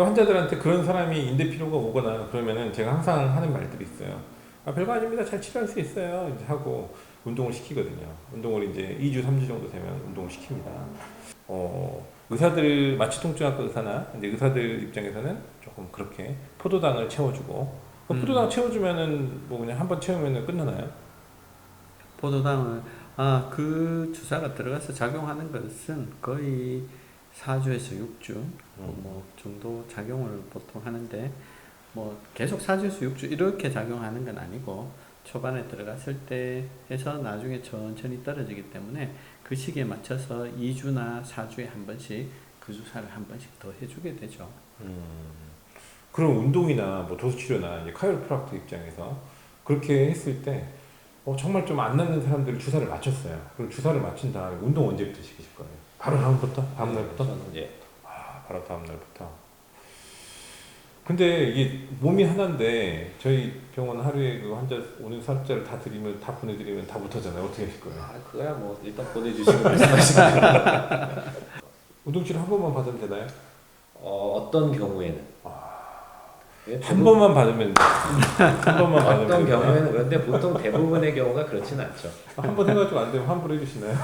그 환자들한테 그런 사람이 인대 피로가 오거나 그러면은 제가 항상 하는 말들이 있어요. 아, 별거 아닙니다. 잘 치료할 수 있어요. 이제 하고 운동을 시키거든요. 운동을 이제 2주, 3주 정도 되면 운동을 시킵니다. 의사들, 마취통증학과 의사나 이제 의사들 입장에서는 조금 그렇게 포도당을 채워주고, 그 포도당 채워주면은 뭐 그냥 한번 채우면은 끝나나요? 포도당은 그 주사가 들어가서 작용하는 것은 거의 4주에서 6주 뭐 정도 작용을 보통 하는데 뭐 계속 4주에서 6주 이렇게 작용하는 건 아니고 초반에 들어갔을 때 해서 나중에 천천히 떨어지기 때문에 그 시기에 맞춰서 2주나 4주에 한 번씩 그 주사를 한 번씩 더 해주게 되죠. 그럼 운동이나 뭐 도수치료나 이제 카이로프락토 입장에서 그렇게 했을 때 정말 좀 안 낫는 사람들을 주사를 맞췄어요. 그럼 주사를 맞춘 다음에 운동 언제부터 시키실 거예요? 바로 다음부터? 다음 날부터? 저는 이제 바로 다음 날부터. 근데 이게 몸이 하나인데 저희 병원 하루에 그 환자 오는 사람자를 다 드리면 다 보내드리면 다 못하잖아요. 어떻게 하실 거예요? 그거야 뭐 일단 보내주시고 말씀하시면 운동치료 한 번만 받으면 되나요? 어떤 경우에는 한 번만 받으면 한 번만 받으면 어떤 되나요? 경우에는 그런데 보통 대부분의 경우가 그렇지는 않죠. 한 번 해가지고 안 되면 환불해 주시나요?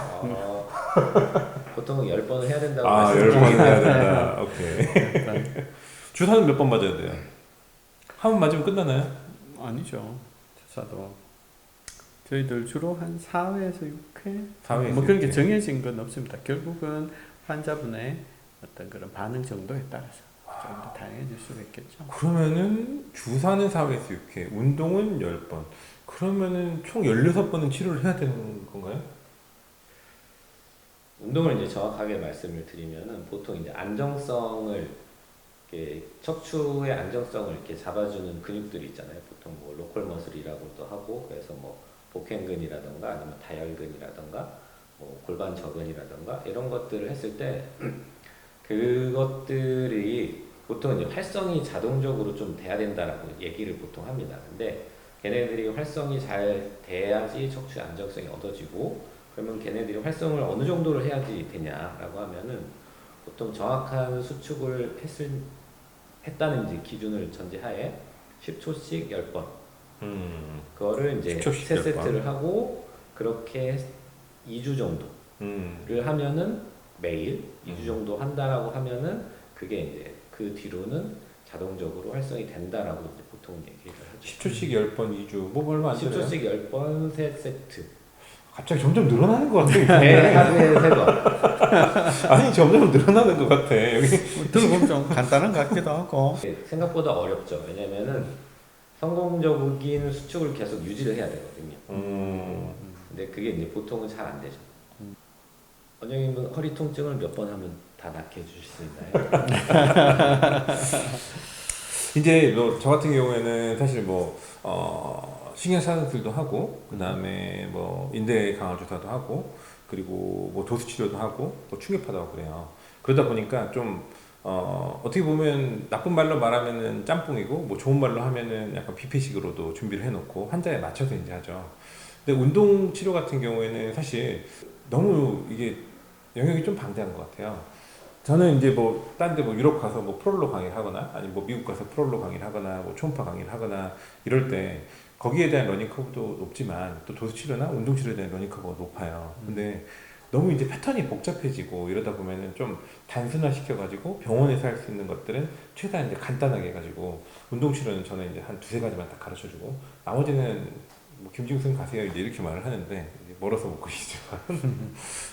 보통 10번을 해야 된다고 10번 말씀드리긴 해야 하는데 된다. 오케이. 주사는 몇 번 맞아야 돼요? 한 번 맞으면 끝나나요? 아니죠. 주사도 저희들 주로 한 4회에서 6회 4회에서 뭐 그런 게 6회. 정해진 건 없습니다. 결국은 환자분의 어떤 그런 반응 정도에 따라서 좀 더 다양해질 수가 있겠죠. 그러면은 주사는 4회에서 6회, 운동은 10번. 그러면은 총 16번은 치료를 해야 되는 건가요? 운동을 이제 정확하게 말씀을 드리면은 보통 이제 안정성을 이렇게 척추의 안정성을 이렇게 잡아주는 근육들이 있잖아요. 보통 뭐 로컬 머슬이라고도 하고 그래서 뭐 복행근이라던가 아니면 다혈근이라던가 뭐 골반 저근이라던가 이런 것들을 했을 때 그것들이 보통 이제 활성이 자동적으로 좀 돼야 된다라고 얘기를 보통 합니다. 근데 걔네들이 활성이 잘 돼야지 척추의 안정성이 얻어지고 그러면 걔네들이 활성을 어느 정도로 해야지 되냐라고 하면은 보통 정확한 수축을 했다는 이제 기준을 전제하에 10초씩 10번 그거를 이제 10초씩 3세트를 하고 그렇게 2주 정도를 하면은 매일 2주 정도 한다라고 하면은 그게 이제 그 뒤로는 자동적으로 활성이 된다라고 이제 보통 얘기를 하죠. 10초씩 10번 2주. 뭐 얼마 안 되나요? 10초씩 10번 3세트. 갑자기 점점 늘어나는 것 같아. 매 하루에 3번. 아니 점점 늘어나는 것 같아. 여기 들어보면 좀 간단한 것 같기도 하고. 생각보다 어렵죠. 왜냐면은 성공적인 수축을 계속 유지를 해야 되거든요. 근데 그게 이제 보통은 잘 안 되죠. 원장님은 허리 통증을 몇 번 하면 다 낫게 해주실 수 있나요? 이제 저 같은 경우에는 사실 신경 차단술도 하고 그 다음에 뭐 인대 강화 주사도 하고 그리고 뭐 도수 치료도 하고 또 충격파도 하고 그래요. 그러다 보니까 좀 어떻게 보면 나쁜 말로 말하면은 짬뽕이고 뭐 좋은 말로 하면은 약간 뷔페식으로도 준비를 해놓고 환자에 맞춰서 이제 하죠. 근데 운동 치료 같은 경우에는 사실 너무 이게 영역이 좀 방대한 것 같아요. 저는 이제 뭐 딴 데 뭐 유럽 가서 뭐 프롤로 강의를 하거나 아니면 뭐 미국 가서 프롤로 강의를 하거나 뭐 초음파 강의를 하거나 이럴 때 거기에 대한 러닝 커브도 높지만 또 도수 치료나 운동 치료에 대한 러닝 커브가 높아요. 근데 너무 이제 패턴이 복잡해지고 이러다 보면은 좀 단순화 시켜가지고 병원에서 할 수 있는 것들은 최대한 이제 간단하게 해가지고 운동 치료는 저는 이제 한 두세 가지만 딱 가르쳐주고 나머지는 뭐 김중승 가세요 이제 이렇게 말을 하는데 이제 멀어서 못 가시지만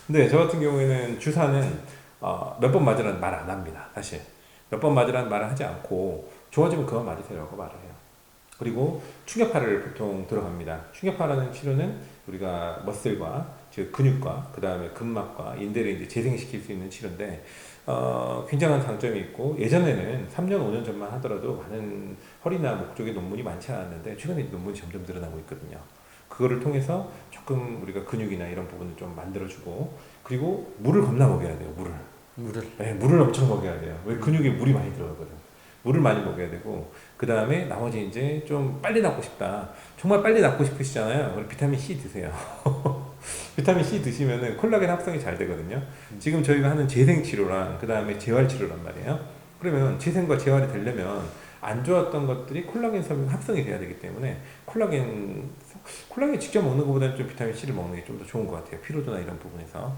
근데 저 같은 경우에는 주사는 몇 번 맞으라는 말 안 합니다. 사실 몇 번 맞으라는 말을 하지 않고 좋아지면 그만 맞으세요라고 말을 해요. 그리고 충격파를 보통 들어갑니다. 충격파라는 치료는 우리가 머슬과 즉 근육과 그 다음에 근막과 인대를 이제 재생시킬 수 있는 치료인데 굉장한 장점이 있고 예전에는 3년 5년 전만 하더라도 많은 허리나 목 쪽에 논문이 많지 않았는데 최근에 논문이 점점 늘어나고 있거든요. 그거를 통해서 조금 우리가 근육이나 이런 부분을 좀 만들어주고 그리고 물을 겁나 먹여야 돼요. 물을. 네, 물을 엄청 먹여야 돼요. 왜 근육에 물이 많이 들어가거든. 물을 많이 먹여야 되고 그 다음에 나머지 이제 좀 빨리 낫고 싶다. 정말 빨리 낫고 싶으시잖아요. 그럼 비타민 C 드세요. 비타민 C 드시면은 콜라겐 합성이 잘 되거든요. 지금 저희가 하는 재생 치료랑 그 다음에 재활 치료란 말이에요. 그러면 재생과 재활이 되려면 안 좋았던 것들이 콜라겐 섬유 합성이 돼야 되기 때문에 콜라겐 직접 먹는 것보다는 좀 비타민 C를 먹는 게 좀 더 좋은 것 같아요. 피로도나 이런 부분에서.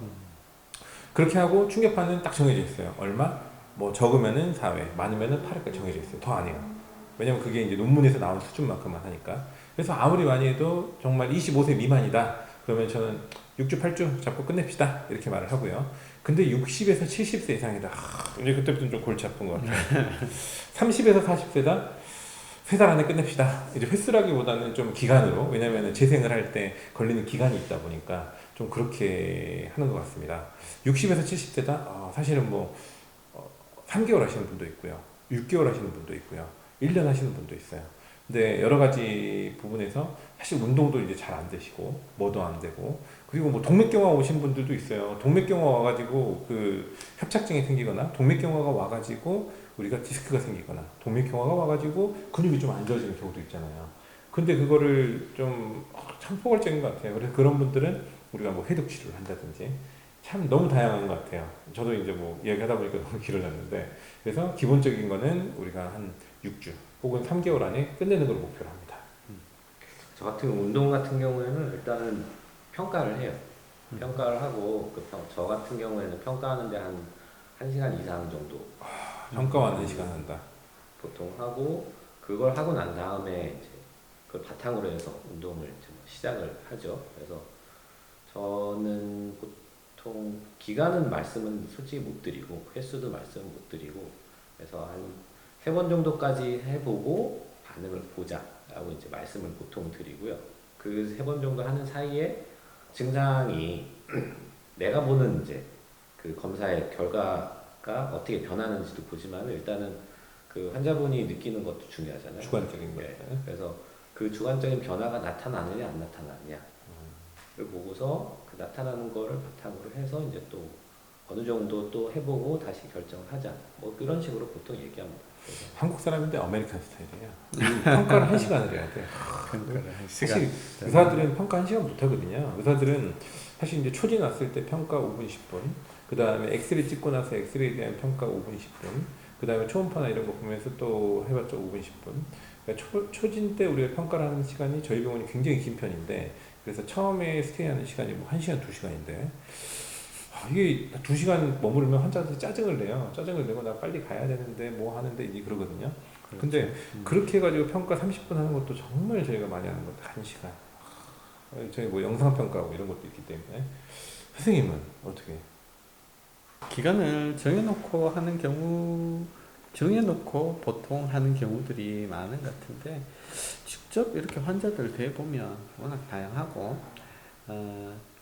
그렇게 하고 충격파는 딱 정해져 있어요. 얼마? 뭐 적으면은 4회, 많으면은 8회까지 정해져 있어요. 더 안 해요. 왜냐면 그게 이제 논문에서 나온 수준만큼만 하니까. 그래서 아무리 많이 해도 정말 25세 미만이다. 그러면 저는 6주, 8주 잡고 끝냅시다. 이렇게 말을 하고요. 근데 60에서 70세 이상이다. 이제 그때부터는 좀 골치 아픈 것 같아요. 30에서 40세다. 3달 안에 끝냅시다. 이제 횟수라기보다는 좀 기간으로. 왜냐면 재생을 할 때 걸리는 기간이 있다 보니까 좀 그렇게 하는 것 같습니다. 60에서 70세다? 사실은 뭐 3개월 하시는 분도 있고요. 6개월 하시는 분도 있고요. 1년 하시는 분도 있어요. 근데 여러 가지 부분에서 사실 운동도 이제 잘 안 되시고 뭐도 안 되고 그리고 뭐 동맥경화 오신 분들도 있어요. 동맥경화 와가지고 그 협착증이 생기거나 동맥경화가 와가지고 우리가 디스크가 생기거나 동맥경화가 와가지고 근육이 좀 안 좋아지는 경우도 있잖아요. 근데 그거를 좀 참 포괄적인 것 같아요. 그래서 그런 분들은 우리가 뭐 해독 치료를 한다든지 참 너무 다양한 것 같아요. 저도 이제 뭐 이야기하다 보니까 너무 길어졌는데 그래서 기본적인 거는 우리가 한 6주 혹은 3개월 안에 끝내는 걸 목표로 합니다. 저 같은 운동 같은 경우에는 일단은 평가를 해요. 평가를 하고 저 같은 경우에는 평가하는데 한 1시간 이상 정도 평가하는 시간 한다. 보통 하고 그걸 하고 난 다음에 이제 그걸 바탕으로 해서 운동을 이제 시작을 하죠. 그래서 저는 보통 기간은 말씀은 솔직히 못 드리고 횟수도 말씀은 못 드리고 그래서 한 3번 정도까지 해보고 반응을 보자라고 이제 말씀을 보통 드리고요. 그 3번 정도 하는 사이에 증상이 내가 보는 이제 그 검사의 결과가 어떻게 변하는지도 보지만 일단은 그 환자분이 느끼는 것도 중요하잖아요. 주관적인 거예요. 네. 그래서 그 주관적인 변화가 나타나느냐 안 나타나느냐를 보고서 그 나타나는 거를 바탕으로 해서 이제 또 어느 정도 또 해보고 다시 결정을 하자. 뭐 그런 식으로 보통 얘기합니다. 그래서 한국 사람인데 아메리칸 스타일이에요. 평가를 1시간을 해야 돼요. 평가를 한 사실 시간. 의사들은 평가 1시간 못 하거든요. 의사들은 사실 이제 초진 왔을 때 평가 5분, 10분. 그 다음에 엑스레이 찍고 나서 엑스레이에 대한 평가 5분, 10분. 그 다음에 초음파나 이런 거 보면서 또 해봤자 5분, 10분. 그러니까 초진 때 우리가 평가를 하는 시간이 저희 병원이 굉장히 긴 편인데 그래서 처음에 스테이하는 시간이 뭐 1시간, 2시간인데 이게 2시간 머무르면 환자한테 짜증을 내요. 짜증을 내고 나 빨리 가야 되는데 뭐 하는데 이제 그러거든요. 그렇죠. 근데 그렇게 해가지고 평가 30분 하는 것도 정말 저희가 많이 하는 것도 1시간. 저희 뭐 영상평가하고 이런 것도 있기 때문에 선생님은 어떻게? 기간을 정해놓고 하는 경우 정해놓고 보통 하는 경우들이 많은 것 같은데 직접 이렇게 환자들 대보면 워낙 다양하고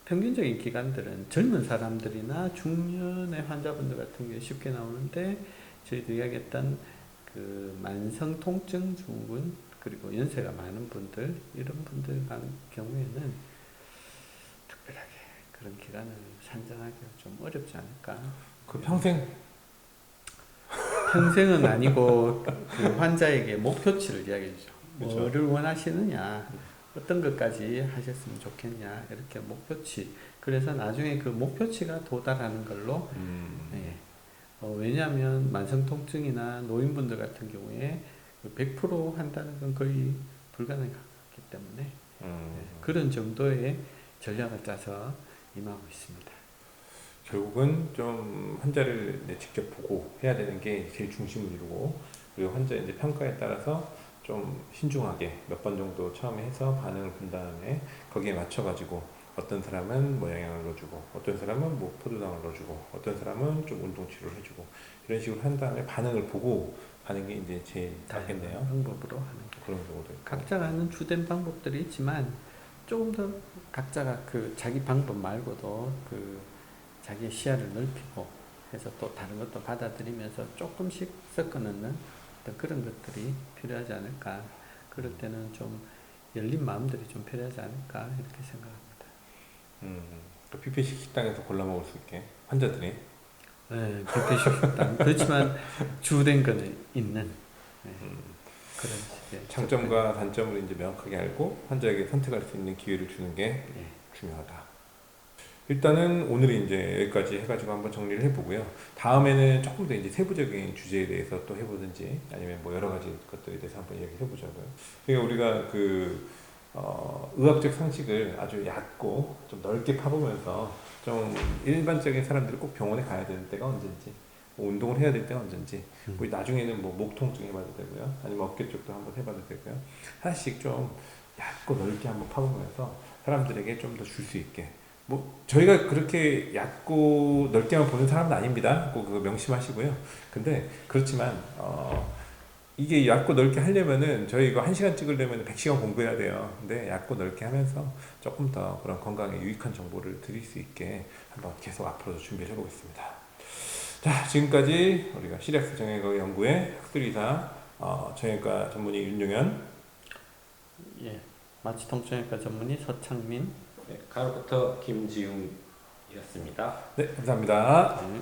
평균적인 기간들은 젊은 사람들이나 중년의 환자분들 같은 게 쉽게 나오는데 저희도 이야기했던 그 만성 통증 증후군 그리고 연세가 많은 분들 이런 분들 같은 경우에는 특별하게 그런 기간을 산정하기가 좀 어렵지 않을까. 그 평생 평생은 아니고 그 환자에게 목표치를 이야기해주죠. 그렇죠. 뭐를 원하시느냐, 어떤 것까지 하셨으면 좋겠냐 이렇게 목표치. 그래서 나중에 그 목표치가 도달하는 걸로. 예. 왜냐하면 만성통증이나 노인분들 같은 경우에 100% 한다는 건 거의 불가능에 가깝기 때문에 그런 정도의 전략을 짜서 임하고 있습니다. 결국은 좀 환자를 이제 직접 보고 해야 되는 게 제일 중심을 이루고 그리고 환자 이제 평가에 따라서 좀 신중하게 몇 번 정도 처음에 해서 반응을 본 다음에 거기에 맞춰가지고 어떤 사람은 뭐 영양을 넣어주고 어떤 사람은 뭐 포도당을 넣어주고 어떤 사람은 좀 운동 치료를 해주고 이런 식으로 한 다음에 반응을 보고 하는 게 이제 제일 낫겠네요. 방법으로 하는 거. 그런 경우도 있고. 각자가 하는 주된 방법들이 있지만 조금 더 각자가 그 자기 방법 말고도 그 자기의 시야를 넓히고 해서 또 다른 것도 받아들이면서 조금씩 섞어 넣는 어떤 그런 것들이 필요하지 않을까. 그럴 때는 좀 열린 마음들이 좀 필요하지 않을까 이렇게 생각합니다. 뷔페식 식당에서 골라 먹을 수 있게 환자들이. 네, 뷔페식 식당. 그렇지만 주된 거는 있는 그런 식의 장점과 단점을 이제 명확하게 알고 환자에게 선택할 수 있는 기회를 주는 게 예. 중요하다. 일단은 오늘은 이제 여기까지 해가지고 한번 정리를 해보고요. 다음에는 조금 더 이제 세부적인 주제에 대해서 또 해보든지 아니면 뭐 여러 가지 것들에 대해서 한번 얘기해 보자고요. 그러니까 우리가 의학적 상식을 아주 얕고 좀 넓게 파보면서 좀 일반적인 사람들이 꼭 병원에 가야 되는 때가 언젠지, 뭐 운동을 해야 될 때가 언젠지, 뭐 나중에는 뭐 목 통증 해봐도 되고요, 아니면 어깨 쪽도 한번 해봐도 되고요. 하나씩 좀 얕고 넓게 한번 파보면서 사람들에게 좀 더 줄 수 있게. 뭐 저희가 그렇게 얕고 넓게만 보는 사람은 아닙니다. 꼭 그거 명심하시고요. 근데 그렇지만 이게 얇고 넓게 하려면은 저희 이거 1시간 찍으려면 100시간 공부해야 돼요. 근데 얇고 넓게 하면서 조금 더 그런 건강에 유익한 정보를 드릴 수 있게 한번 계속 앞으로도 준비를 해보겠습니다. 자, 지금까지 우리가 시렉스 정형외과 연구의 학술이사 정형외과 전문의 윤용현, 예, 마취통증외과 전문의 서창민. 네, 가로부터 김지웅이었습니다. 네, 감사합니다. 네.